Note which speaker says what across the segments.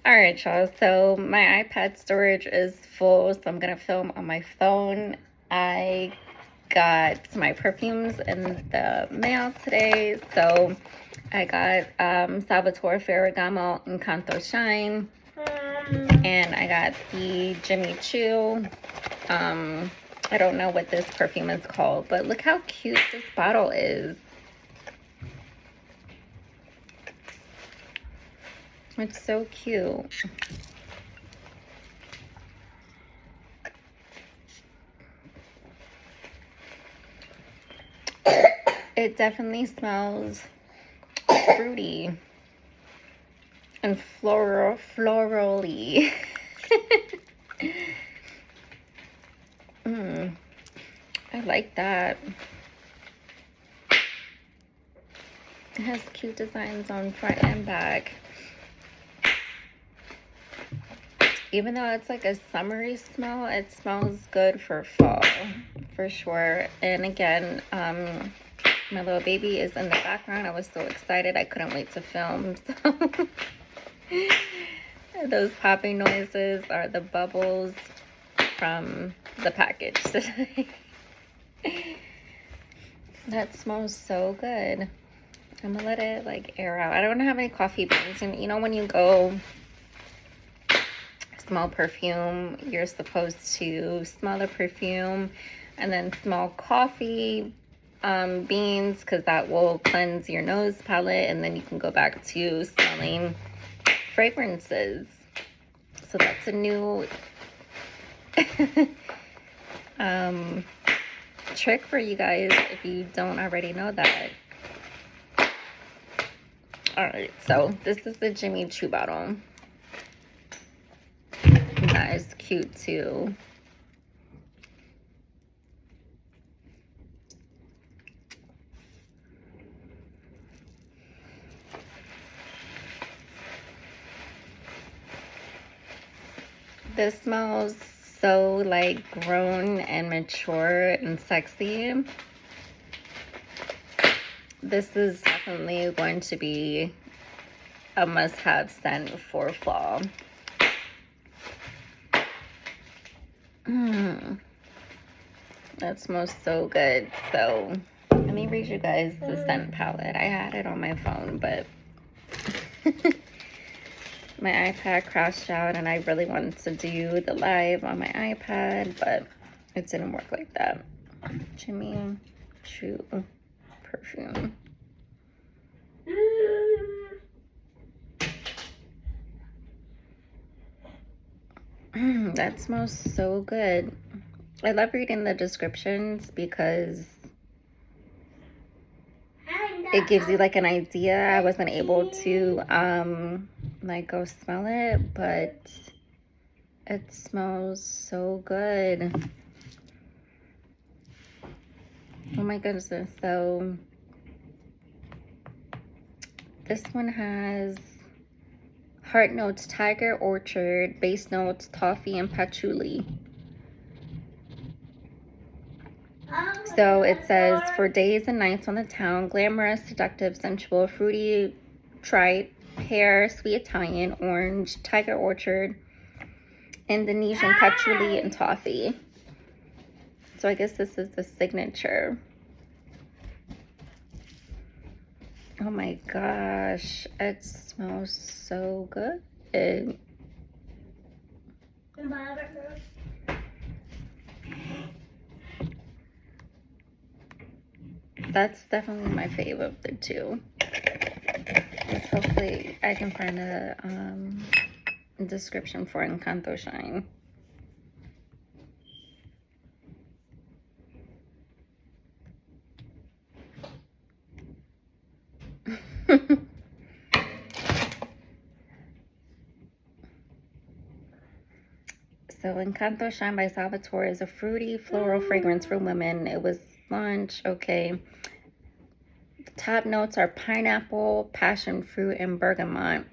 Speaker 1: All right, y'all. So my iPad storage is full, so I'm gonna film on my phone. I got my perfumes in the mail today. So I got Salvatore Ferragamo Encanto Shine, and I got the Jimmy Choo. I don't know what this perfume is called, but look how cute this bottle is. It's so cute. It definitely smells fruity and florally. I like that. It has cute designs on front and back. Even though it's like a summery smell, it smells good for fall, for sure. And again, my little baby is in the background. I was so excited. I couldn't wait to film. So those popping noises are the bubbles from the package today. That smells so good. I'm gonna let it like air out. I don't have any coffee beans. And you know, when you go smell perfume, you're supposed to smell the perfume and then smell coffee beans, because that will cleanse your nose palette, and then you can go back to smelling fragrances. So that's a new trick for you guys if you don't already know that. All right, so this is the Jimmy Choo bottle. That is cute too. This smells so like grown and mature and sexy. This is definitely going to be a must-have scent for fall. That smells so good. So let me read you guys the scent palette. I had it on my phone, but my iPad crashed out and I really wanted to do the live on my iPad, but it didn't work like that. Jimmy Choo perfume. That smells so good. I love reading the descriptions because it gives you like an idea. I wasn't able to like go smell it, but it smells so good. Oh my goodness. So this one has heart notes tiger orchard, base notes toffee and patchouli. So it says, for days and nights on the town, glamorous, seductive, sensual, fruity, trite, pear, sweet Italian, orange, tiger orchard, Indonesian patchouli, and toffee. So I guess this is the signature. Oh my gosh, it smells so good. That's definitely my favorite of the two. Hopefully I can find a description for Encanto Shine. So Encanto Shine by Salvatore is a fruity floral fragrance for women. It was launched, okay. The top notes are pineapple, passion fruit, and bergamot.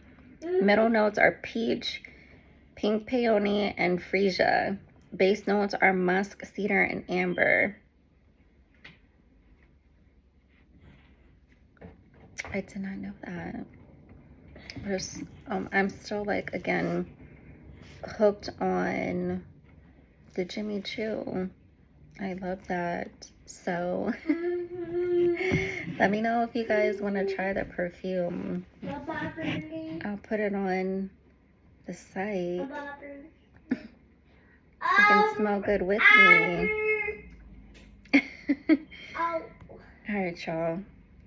Speaker 1: Middle notes are peach, pink peony, and freesia. Base notes are musk, cedar, and amber. I did not know that. I'm still like, again, hooked on the Jimmy Choo. I love that. So let me know if you guys want to try the perfume. I'll put it on the site so you can smell good with me. Alright, y'all.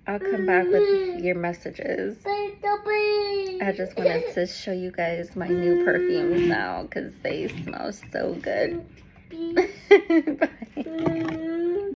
Speaker 1: I'll come back with your messages. I just wanted to show you guys my new perfumes now because they smell so good. Bye.